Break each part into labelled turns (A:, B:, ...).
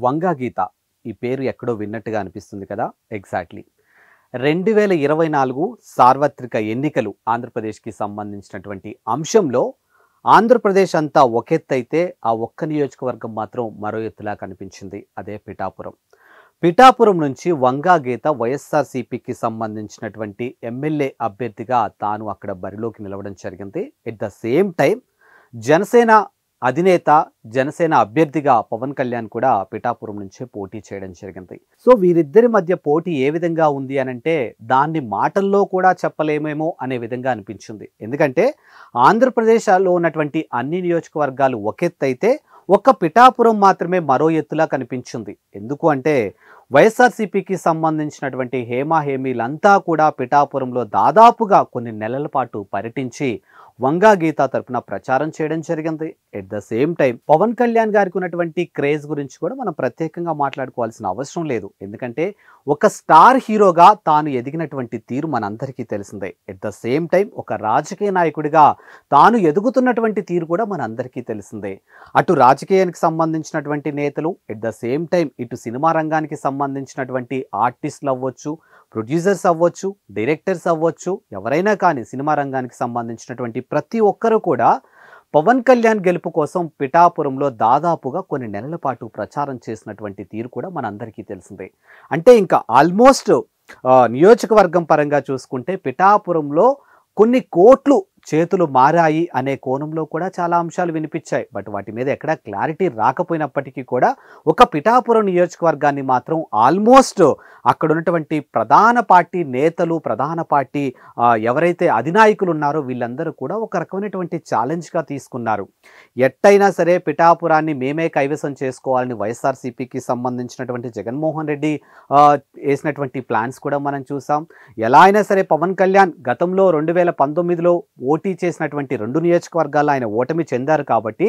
A: వంగా గీత ఈ పేరు ఎక్కడో విన్నట్టుగా అనిపిస్తుంది కదా. ఎగ్జాక్ట్లీ 2024 సార్వత్రిక ఎన్నికలు ఆంధ్రప్రదేశ్కి సంబంధించినటువంటి అంశంలో ఆంధ్రప్రదేశ్ అంతా ఒకెత్తైతే ఆ ఒక్క నియోజకవర్గం మాత్రం మరో ఎత్తులా కనిపించింది. అదే పిఠాపురం నుంచి వంగా గీత వైఎస్ఆర్సీపీకి సంబంధించినటువంటి ఎమ్మెల్యే అభ్యర్థిగా తాను అక్కడ బరిలోకి నిలవడం జరిగింది. At the same time Janasena అధినేత జనసేన అభ్యర్థిగా పవన్ కళ్యాణ్ కూడా పిఠాపురం నుంచే పోటీ చేయడం జరిగింది. సో వీరిద్దరి మధ్య పోటీ ఏ విధంగా ఉంది అనంటే దాన్ని మాటల్లో కూడా చెప్పలేమేమో అనే విధంగా అనిపించింది. ఎందుకంటే ఆంధ్రప్రదేశ్లో ఉన్నటువంటి అన్ని నియోజకవర్గాలు ఒకెత్తైతే ఒక్క పిఠాపురం మాత్రమే మరో ఎత్తులా కనిపించింది. ఎందుకు అంటే వైఎస్ఆర్సీపీకి సంబంధించినటువంటి హేమీలంతా కూడా పిఠాపురంలో దాదాపుగా కొన్ని నెలల పాటు పర్యటించి వంగా గీత తరపున ప్రచారం చేయడం జరిగింది. At the same time Pawan Kalyan గారికి ఉన్నటువంటి క్రేజ్ గురించి కూడా మనం ప్రత్యేకంగా మాట్లాడుకోవాల్సిన అవసరం లేదు. ఎందుకంటే ఒక స్టార్ హీరోగా తాను ఎదిగినటువంటి తీరు మనందరికీ తెలిసిందే. ఎట్ ద సేమ్ టైం ఒక రాజకీయ నాయకుడిగా తాను ఎదుగుతున్నటువంటి తీరు కూడా మనందరికీ తెలిసిందే. అటు రాజకీయానికి సంబంధించినటువంటి నేతలు, ఎట్ ద సేమ్ టైం ఇటు సినిమా రంగానికి సంబంధించినటువంటి ఆర్టిస్టులు అవ్వచ్చు, ప్రొడ్యూసర్స్ అవ్వచ్చు, డైరెక్టర్స్ అవ్వచ్చు, ఎవరైనా కానీ సినిమా రంగానికి సంబంధించినటువంటి ప్రతి ఒక్కరూ కూడా పవన్ కళ్యాణ్ గెలుపు కోసం పిఠాపురంలో దాదాపుగా కొన్ని నెలల పాటు ప్రచారం చేసినటువంటి తీరు కూడా మనందరికీ తెలిసిందే. అంటే ఇంకా ఆల్మోస్ట్ నియోజకవర్గం పరంగా చూసుకుంటే పిఠాపురంలో కొన్ని కోట్లు చేతులు మారాయి అనే కోణంలో కూడా చాలా అంశాలు వినిపించాయి. బట్ వాటి మీద ఎక్కడా క్లారిటీ రాకపోయినప్పటికీ కూడా ఒక పిఠాపురం నియోజకవర్గాన్ని మాత్రం ఆల్మోస్ట్ అక్కడ ఉన్నటువంటి ప్రధాన పార్టీ నేతలు, ప్రధాన పార్టీ ఎవరైతే అధినాయకులు ఉన్నారో వీళ్ళందరూ కూడా ఒక రకమైనటువంటి ఛాలెంజ్గా తీసుకున్నారు. ఎట్టయినా సరే పిఠాపురాన్ని మేమే కైవసం చేసుకోవాలని వైఎస్ఆర్సీపీకి సంబంధించినటువంటి జగన్మోహన్ రెడ్డి వేసినటువంటి ప్లాన్స్ కూడా మనం చూసాం. ఎలా అయినా సరే పవన్ కళ్యాణ్ గతంలో 2019లో పోటీ చేసినటువంటి 2 నియోజకవర్గాల్లో ఆయన ఓటమి చెందారు కాబట్టి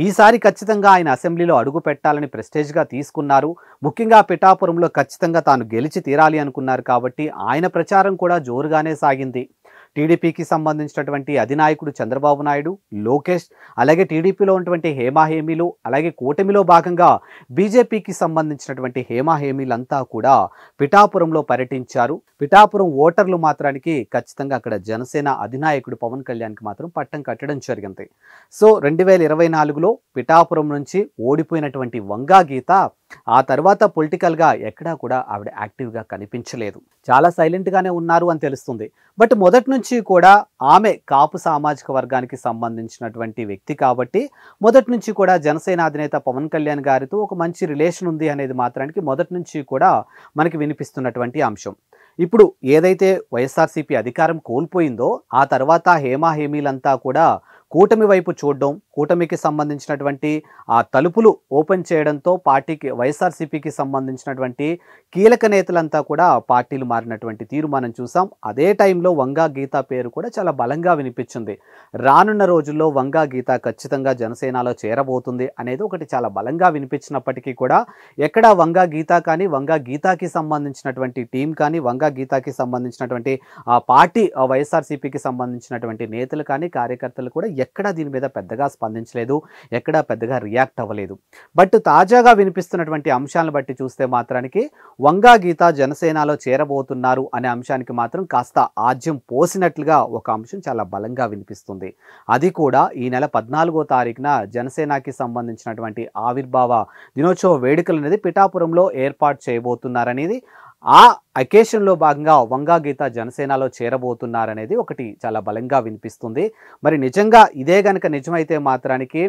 A: ఈసారి ఖచ్చితంగా ఆయన అసెంబ్లీలో అడుగు పెట్టాలని ప్రెస్టేజ్గా తీసుకున్నారు. ముఖ్యంగా పిఠాపురంలో ఖచ్చితంగా తాను గెలిచి తీరాలి అనుకున్నారు కాబట్టి ఆయన ప్రచారం కూడా జోరుగానే సాగింది. టీడీపీకి సంబంధించినటువంటి అధినాయకుడు చంద్రబాబు నాయుడు, లోకేష్, అలాగే టీడీపీలో ఉన్నటువంటి హేమీలు, అలాగే కూటమిలో భాగంగా బీజేపీకి సంబంధించినటువంటి హేమీలంతా కూడా పిఠాపురంలో పర్యటించారు. పిఠాపురం ఓటర్లు మాత్రానికి ఖచ్చితంగా అక్కడ జనసేన అధినాయకుడు పవన్ కళ్యాణ్కి మాత్రం పట్టం కట్టడం జరిగింది. సో 2024లో పిఠాపురం నుంచి ఓడిపోయినటువంటి వంగా గీత ఆ తర్వాత పొలిటికల్గా ఎక్కడా కూడా ఆవిడ యాక్టివ్గా కనిపించలేదు. చాలా సైలెంట్గానే ఉన్నారు అని తెలుస్తుంది. బట్ మొదటి నుంచి కూడా ఆమె కాపు సామాజిక వర్గానికి సంబంధించినటువంటి వ్యక్తి కాబట్టి మొదటి నుంచి కూడా జనసేన అధినేత పవన్ కళ్యాణ్ గారితో ఒక మంచి రిలేషన్ ఉంది అనేది మాత్రానికి మొదటి నుంచి కూడా మనకి వినిపిస్తున్నటువంటి అంశం. ఇప్పుడు ఏదైతే వైఎస్ఆర్సీపీ అధికారం కోల్పోయిందో ఆ తర్వాత హేమీలంతా కూడా కూటమి వైపు చూడడం, కూటమికి సంబంధించినటువంటి ఆ తలుపులు ఓపెన్ చేయడంతో పార్టీకి వైఎస్ఆర్సీపీకి సంబంధించినటువంటి కీలక నేతలంతా కూడా పార్టీలు మారినటువంటి తీరు మనం చూసాం. అదే టైంలో వంగా గీత పేరు కూడా చాలా బలంగా వినిపించింది. రానున్న రోజుల్లో వంగా గీత ఖచ్చితంగా జనసేనలో చేరబోతుంది అనేది ఒకటి చాలా బలంగా వినిపించినప్పటికీ కూడా ఎక్కడ వంగా గీత కానీ, వంగా గీతకి సంబంధించినటువంటి టీం కానీ, వంగా గీతకి సంబంధించినటువంటి ఆ పార్టీ వైఎస్ఆర్సీపీకి సంబంధించినటువంటి నేతలు కానీ, కార్యకర్తలు కూడా ఎక్కడా దీని మీద పెద్దగా స్పందించలేదు, ఎక్కడా పెద్దగా రియాక్ట్ అవ్వలేదు. బట్ తాజాగా వినిపిస్తున్నటువంటి అంశాలను బట్టి చూస్తే మాత్రానికి వంగా గీత జనసేనలో చేరబోతున్నారు అనే అంశానికి మాత్రం కాస్త ఆజ్యం పోసినట్లుగా ఒక అంశం చాలా బలంగా వినిపిస్తుంది. అది కూడా ఈ నెల 14వ తారీఖున జనసేనకి సంబంధించినటువంటి ఆవిర్భావ దినోత్సవ వేడుకలు అనేది పిఠాపురంలో ఏర్పాటు చేయబోతున్నారనేది, ఆ అకేషన్లో భాగంగా వంగా గీత జనసేనలో చేరబోతున్నారనేది ఒకటి చాలా బలంగా వినిపిస్తుంది. మరి నిజంగా ఇదే గనక నిజమైతే మాత్రానికి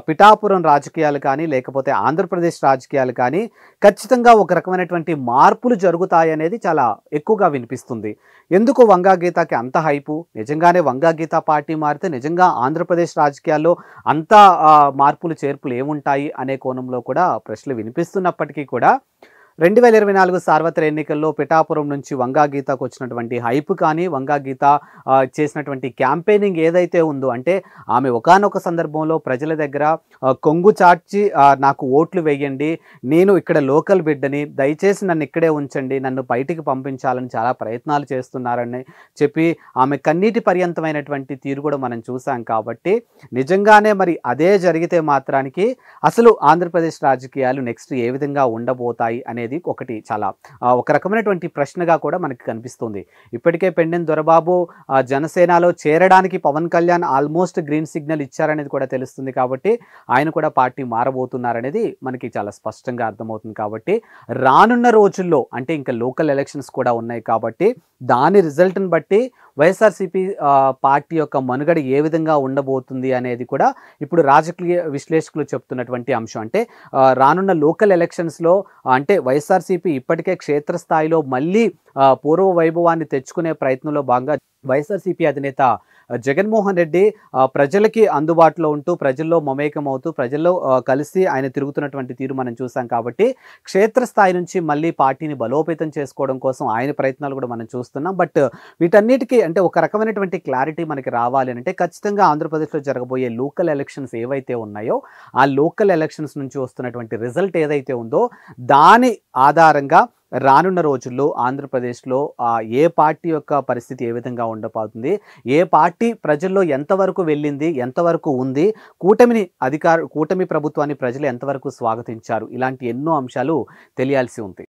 A: పిఠాపురం రాజకీయాలు కానీ, లేకపోతే ఆంధ్రప్రదేశ్ రాజకీయాలు కానీ ఖచ్చితంగా ఒక రకమైనటువంటి మార్పులు జరుగుతాయనేది చాలా ఎక్కువగా వినిపిస్తుంది. ఎందుకు వంగా గీతకి అంత హైపు? నిజంగానే వంగా గీత పార్టీ మారితే నిజంగా ఆంధ్రప్రదేశ్ రాజకీయాల్లో అంత మార్పులు చేర్పులు ఏముంటాయి అనే కోణంలో కూడా ప్రశ్నలు వినిపిస్తున్నప్పటికీ కూడా 2024 సార్వత్రిక ఎన్నికల్లో పిఠాపురం నుంచి వంగా గీతకు వచ్చినటువంటి హైప్ కానీ, వంగా గీత చేసినటువంటి క్యాంపెయినింగ్ ఏదైతే ఉందో, అంటే ఆమె ఒకానొక సందర్భంలో ప్రజల దగ్గర కొంగు చాచి నాకు ఓట్లు వేయండి, నేను ఇక్కడ లోకల్ బిడ్డని, దయచేసి నన్ను ఇక్కడే ఉంచండి, నన్ను బయటికి పంపించాలని చాలా ప్రయత్నాలు చేస్తున్నారని చెప్పి ఆమె కన్నీటి పర్యంతమైనటువంటి తీరు కూడా మనం చూసాం. కాబట్టి నిజంగానే మరి అదే జరిగితే మాత్రానికి అసలు ఆంధ్రప్రదేశ్ రాజకీయాలు నెక్స్ట్ ఏ విధంగా ఉండబోతాయి అనేది ఒకటి చాలా ఒక రకమైనటువంటి ప్రశ్నగా కూడా మనకి కనిపిస్తుంది. ఇప్పటికే పెండెం దొరబాబు జనసేనలో చేరడానికి Pawan Kalyan almost green signal ఇచ్చారనేది కూడా తెలుస్తుంది. కాబట్టి ఆయన కూడా పార్టీ మారబోతున్నారనేది మనకి చాలా స్పష్టంగా అర్థమవుతుంది. కాబట్టి రానున్న రోజుల్లో అంటే ఇంకా లోకల్ ఎలక్షన్స్ కూడా ఉన్నాయి కాబట్టి దాని రిజల్ట్ని బట్టి వైఎస్ఆర్సీపీ పార్టీ యొక్క మనుగడ ఏ విధంగా ఉండబోతుంది అనేది కూడా ఇప్పుడు రాజకీయ విశ్లేషకులు చెప్తున్నటువంటి అంశం. అంటే రానున్న లోకల్ ఎలక్షన్స్లో అంటే వైఎస్ఆర్సీపీ ఇప్పటికే క్షేత్రస్థాయిలో మళ్ళీ పూర్వ వైభవాన్ని తెచ్చుకునే ప్రయత్నంలో భాగంగా వైఎస్ఆర్సీపీ అధినేత జగన్మోహన్ రెడ్డి ప్రజలకి అందుబాటులో ఉంటూ ప్రజల్లో మమేకం అవుతూ ప్రజల్లో కలిసి ఆయన తిరుగుతున్నటువంటి తీరు మనం చూసాం. కాబట్టి క్షేత్రస్థాయి నుంచి మళ్ళీ పార్టీని బలోపేతం చేసుకోవడం కోసం ఆయన ప్రయత్నాలు కూడా మనం చూస్తున్నాం. బట్ వీటన్నిటికీ అంటే ఒక రకమైనటువంటి క్లారిటీ మనకి రావాలి అంటే ఖచ్చితంగా ఆంధ్రప్రదేశ్లో జరగబోయే లోకల్ ఎలక్షన్స్ ఏవైతే ఉన్నాయో ఆ లోకల్ ఎలక్షన్స్ నుంచి వస్తున్నటువంటి రిజల్ట్ ఏదైతే ఉందో దాని ఆధారంగా రానున్న రోజుల్లో ఆంధ్రప్రదేశ్లో ఏ పార్టీ యొక్క పరిస్థితి ఏ విధంగా ఉండబోతుంది, ఏ పార్టీ ప్రజల్లో ఎంతవరకు వెళ్ళింది, ఎంతవరకు ఉంది, కూటమి ప్రభుత్వాన్ని ప్రజలు ఎంతవరకు స్వాగతించారు, ఇలాంటి ఎన్నో అంశాలు తెలియాల్సి ఉంది.